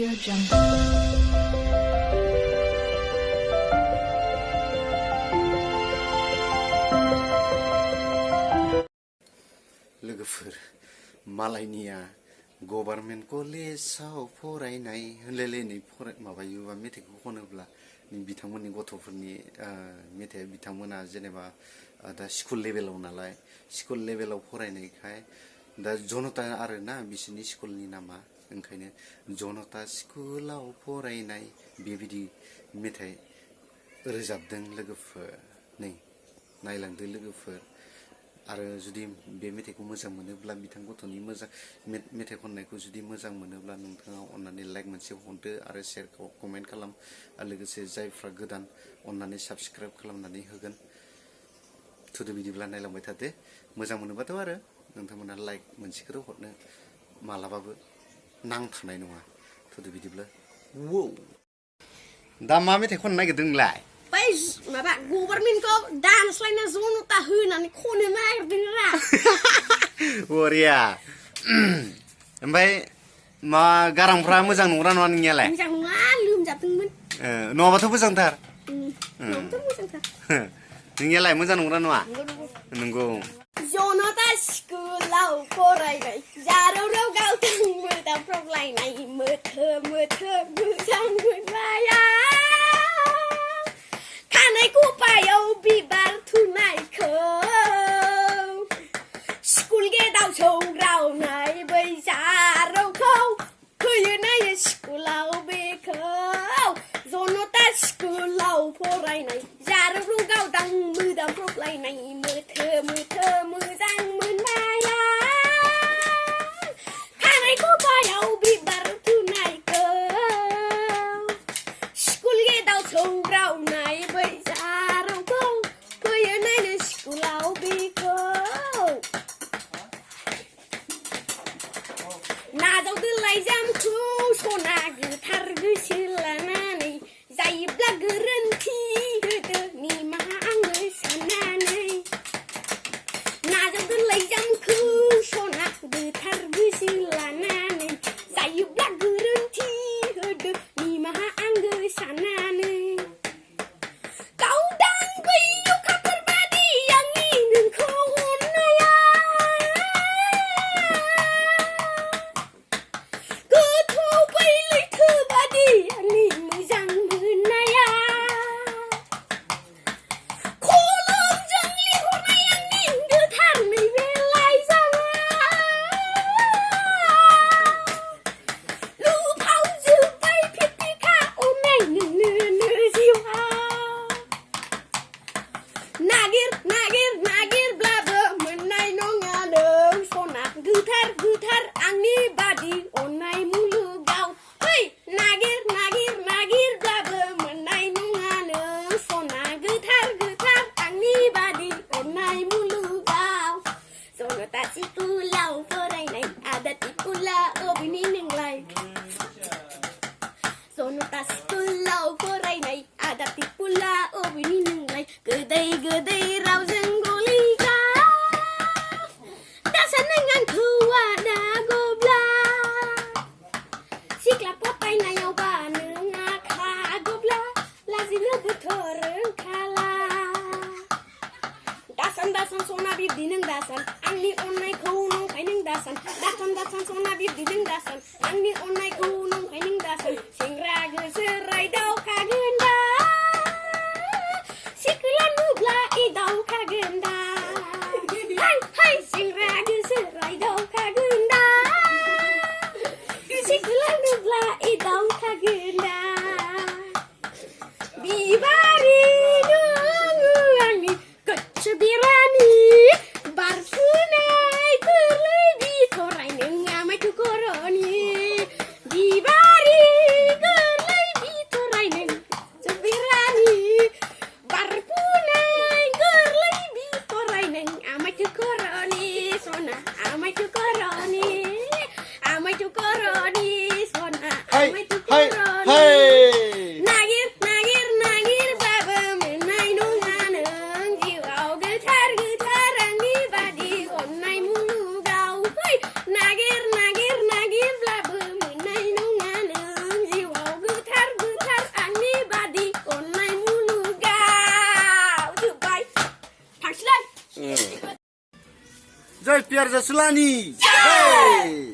Audio Jungle. लोगोफोर मालायनिया government कलेजाव फरायनाय होनलायलायनाय माबायोबा मेथाइखौ खनोब्ला बिथांमोननि गथ'फोरनि मेथाइआ बिथांमोना जेनेबा दा स्कुल लेभेलाव नालाय स्कुल लेभेलाव फरायनायखाय दा जनता आरोना बिसोरनि स्कुलनि नामा ओंखायनो जनता स्कुलाव फरायनाय बेबायदि मेथाइ रोजाबदों लोगोफोर नै नायलांदो लोगोफोर आरो जुदि बे मेथाइखौ मोजां मोनोब्ला बिथां गथ'नि मोजां मेथाइ खननायखौ जुदि मोजां मोनोब्ला नोंथाङा अननानै लाइक मोनसे हरदो आरो शेयारखौ कमेन्ट खालाम आरो लोगोसे जायफ्रा गोदान अननानै साबस्क्राइब खालामनानै होगोन थुदो बिदिब्ला नायलांबाय थादो मोजां मोनोबाथ' आरो नोंथांमोना लाइक मोनसेखौ हरनो मालाबाबो नांथानाय नङा थुदो बिदिब्ला wow दा मा मेथाइ खननो नागिरदों नोंलाय माबा गभार्नमेन्टखौ दानस्लायना जनता होनानै खनो नागिरदों रा बरिया ओमफ्राय मा गारांफ्रा मोजां नंगौना नङा नोंनियालाय मोजां नङा लोमजादोंमोन नङाबाथ' मोजांथार नङाबाथ' मोजांथार नोंनियालाय मोजां नंगौना नङा नंगौ जनता स्कुलाव फरायनाय जारौराव गावथां मोदामफ्रावलायनाय मोथो मोथो मोजां मोनबाया खानाय खफायाव बिबार थुनायखौ स्कुल गेटाव सौग्रावनाय बै जारौखौ होयो नायो स्कुलाव बेखौ जनता स्कुलाव फरायनाय जारौराव गावदां मोदामफ्रावलायनाय मोथो मोथो मोजां मोनबाया खानाय खफायाव बिबार थुनायखौ स्कुल गेटाव सौग्रावनाय बै जारौखौ होयो नायनो स्कुलाव बेखौ नाजावदो लाइजामखौ सना गोथार गोसो लानानै जायोब्ला गोरोन्थि होदो निमाहा आङो साननानै नाजावदो लाइजामखौ सना गोथार गोसो लानानै जायोब्ला गोरोन्थि होदो निमाहा आङो साननानै गावदां बै अखाफोर बादि आंनि नोंखौ अननाया गोथौ बै लैथो बादि आंनि मोजां मोननाया खलमजों लिरहरनाय आंनि गोथार नैबे लाइजामा लुफावजोब्बाय फिथिखा अननाय नोंनो जिउआ नागिर नागिर नागिरब्लाबो मोननाय नङा नों सना गोथार गोथार आंनि बादि अननाय मुलुगाव है नागिर नागिर नागिरब्लाबो मोननाय नङा नों सना गोथार गोथार आंनि बादि अननाय मुलुगाव जनता स्कुलाव फरायनाय आदा टिपुला अबेनि नोंलाय जनता स्कुलाव फरायनाय आदा टिपुला अबेनि नोंलाय गोदै गोदै रावजों गलिगा दासा नों आंखौ आदागौब्ला सिख्ला फथायनायावबा नों आखागौब्ला लाजिनोबोथ' रोंखाला दासान दासान सना बिब्दि नों दासान आंनि अननायखौ नंखाय नों दासान दासान दासान सना बिब्दि नों दासान आंनि अननायखौ नंखाय नों दासान सेंग्रा गोसो रायदावखागोन दा सिख्ला नुब्ला एदावखागोन दा हाय हाय सेंग्रा गोसो रायदावखागोन दा सिख्ला नुब्ला एदावखागोन दा बिबारि नोङो आंनि गोसो बिरानि बारफुनाय गोरलै बिथराय नों आमायखौ खर'नि बिबारि गोरलै बिथराय नों जय पियार जासुलानि जय